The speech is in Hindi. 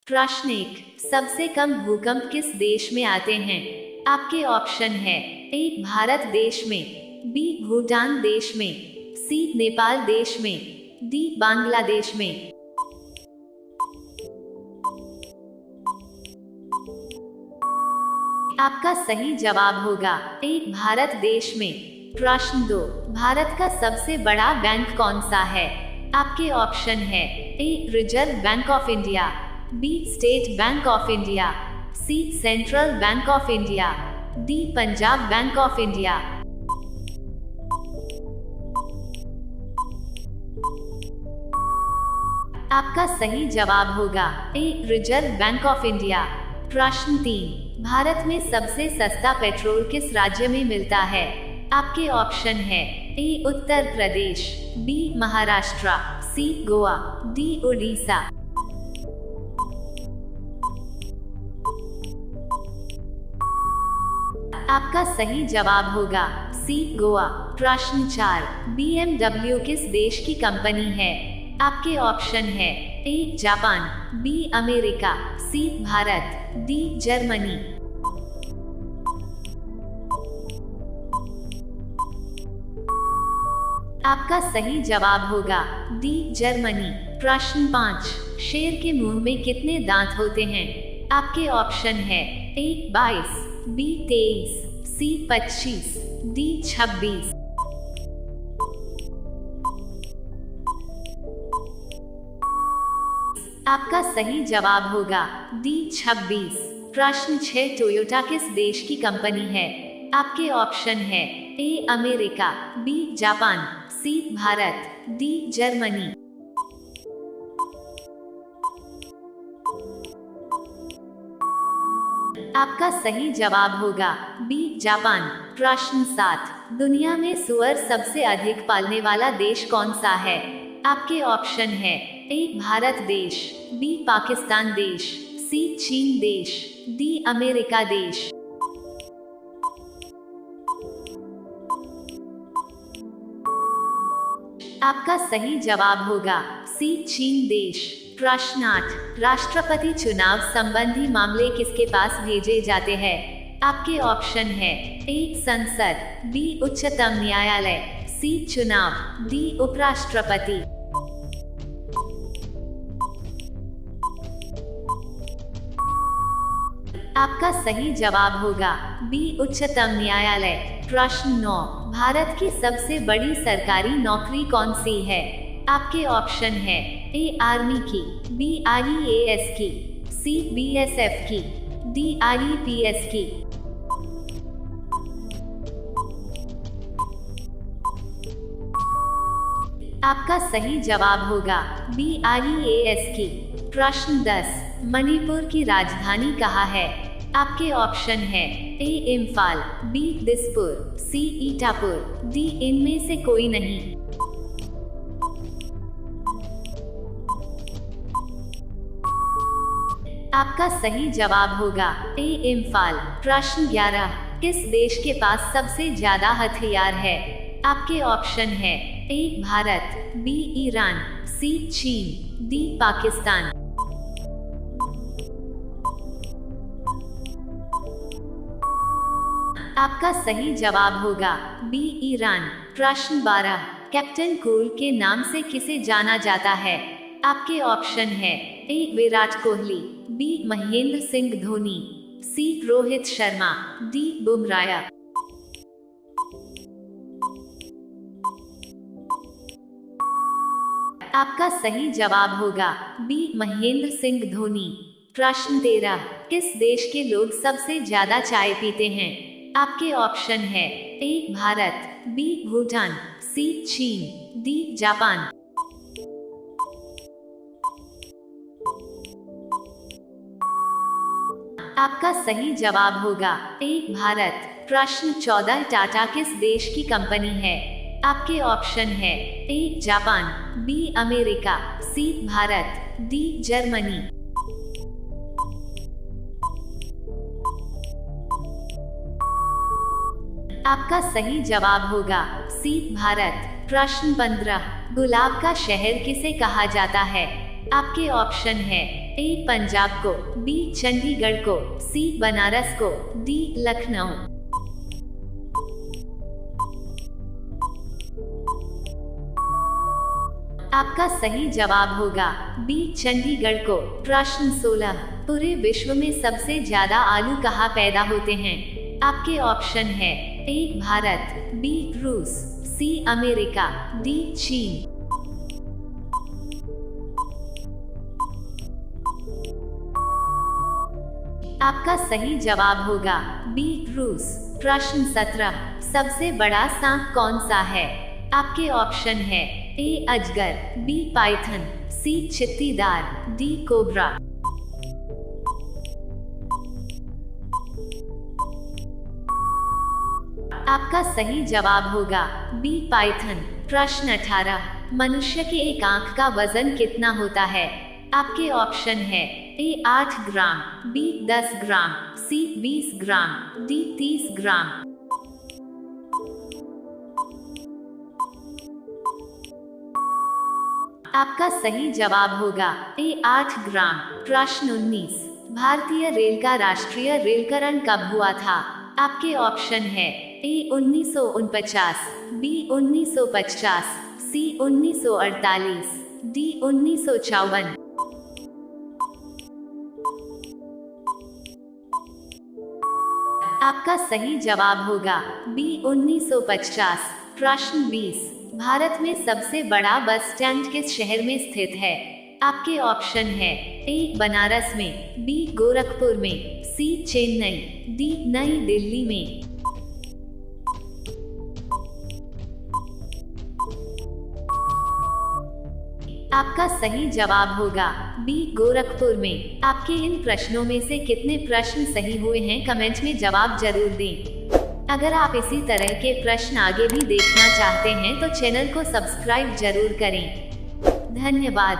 प्रश्न 1, सबसे कम भूकंप किस देश में आते हैं? आपके ऑप्शन है ए भारत देश में, बी भूटान देश में, सी नेपाल देश में, डी बांग्लादेश में। आपका सही जवाब होगा ए भारत देश में। प्रश्न 2, भारत का सबसे बड़ा बैंक कौन सा है? आपके ऑप्शन है A Reserve Bank of India, B State Bank of India, C Central Bank of India, D Punjab Bank of India. आपका सही जवाब होगा A Reserve Bank of India. प्रश्न 3, भारत में सबसे सस्ता पेट्रोल किस राज्य में मिलता है? आपके ऑप्शन है ए उत्तर प्रदेश, बी महाराष्ट्र, सी गोवा, डी उड़ीसा। आपका सही जवाब होगा सी गोवा। प्रश्न 4, BMW किस देश की कंपनी है? आपके ऑप्शन है A Japan, B America, C Bharat, D Germany. आपका सही जवाब होगा डी जर्मनी। प्रश्न 5, शेर के मुंह में कितने दांत होते हैं? आपके ऑप्शन है ए 22, बी 23, सी 25, डी 26। आपका सही जवाब होगा डी 26। प्रश्न 6, टोयोटा किस देश की कंपनी है? आपके ऑप्शन है A America, B Japan, C Bharat, D Germany. आपका सही जवाब होगा बी जापान। प्रश्न 7, दुनिया में सुअर सबसे अधिक पालने वाला देश कौन सा है? आपके ऑप्शन है ए भारत देश, बी पाकिस्तान देश, सी चीन देश, डी अमेरिका देश। आपका सही जवाब होगा सी चीन देश। प्रश्न 8, राष्ट्रपति चुनाव संबंधी मामले किसके पास भेजे जाते हैं? आपके ऑप्शन है ए संसद, बी उच्चतम न्यायालय, सी चुनाव, डी उपराष्ट्रपति। आपका सही जवाब होगा बी उच्चतम न्यायालय। प्रश्न 9, भारत की सबसे बड़ी सरकारी नौकरी कौन सी है? आपके ऑप्शन है ए आर्मी की, बी IAS की, सी BSF की, डी IPS की। आपका सही जवाब होगा बी IAS की। प्रश्न 10, मणिपुर की राजधानी कहाँ है? आपके ऑप्शन है ए इम्फाल, बी दिसपुर, सी ईटापुर, डी इनमें से कोई नहीं। आपका सही जवाब होगा ए इम्फाल। प्रश्न 11, किस देश के पास सबसे ज्यादा हथियार है? आपके ऑप्शन है ए भारत, बी ईरान, सी चीन, डी पाकिस्तान। आपका सही जवाब होगा बी ईरान। प्रश्न 12, कैप्टन कूल के नाम से किसे जाना जाता है? आपके ऑप्शन है ए विराट कोहली, बी महेंद्र सिंह धोनी, सी रोहित शर्मा, डी बुमराह। आपका सही जवाब होगा बी महेंद्र सिंह धोनी। प्रश्न 13, किस देश के लोग सबसे ज्यादा चाय पीते हैं? आपके ऑप्शन है ए भारत, बी भूटान, सी चीन, डी जापान। आपका सही जवाब होगा ए भारत। प्रश्न 14, टाटा किस देश की कंपनी है? आपके ऑप्शन है A Japan, B America, C Bharat, D Germany. आपका सही जवाब होगा सी भारत। प्रश्न 15, गुलाब का शहर किसे कहा जाता है? आपके ऑप्शन है ए पंजाब को, बी चंडीगढ़ को, सी बनारस को, डी लखनऊ। आपका सही जवाब होगा बी चंडीगढ़ को। प्रश्न 16, पूरे विश्व में सबसे ज्यादा आलू कहाँ पैदा होते हैं? आपके ऑप्शन है ए भारत, बी रूस, सी अमेरिका, डी चीन। आपका सही जवाब होगा बी रूस। प्रश्न 17, सबसे बड़ा सांप कौन सा है? आपके ऑप्शन है ए अजगर, बी पाइथन, सी चित्तीदार, डी कोबरा। आपका सही जवाब होगा बी पाइथन। प्रश्न 18, मनुष्य की एक आंख का वजन कितना होता है? आपके ऑप्शन है ए 8 ग्राम, बी 10 ग्राम, सी 20 ग्राम, डी 30 ग्राम। आपका सही जवाब होगा ए 8 ग्राम। प्रश्न 19, भारतीय रेल का राष्ट्रीय रेलकरण कब हुआ था? आपके ऑप्शन है ए 1949, बी 1950, सी 1948, डी 1954। आपका सही जवाब होगा बी 1950। प्रश्न 20, भारत में सबसे बड़ा बस स्टैंड किस शहर में स्थित है? आपके ऑप्शन है ए बनारस में, बी गोरखपुर में, सी चेन्नई, डी नई दिल्ली में। आपका सही जवाब होगा बी गोरखपुर में। आपके इन प्रश्नों में से कितने प्रश्न सही हुए हैं कमेंट में जवाब जरूर दें। अगर आप इसी तरह के प्रश्न आगे भी देखना चाहते हैं तो चैनल को सब्सक्राइब जरूर करें। धन्यवाद।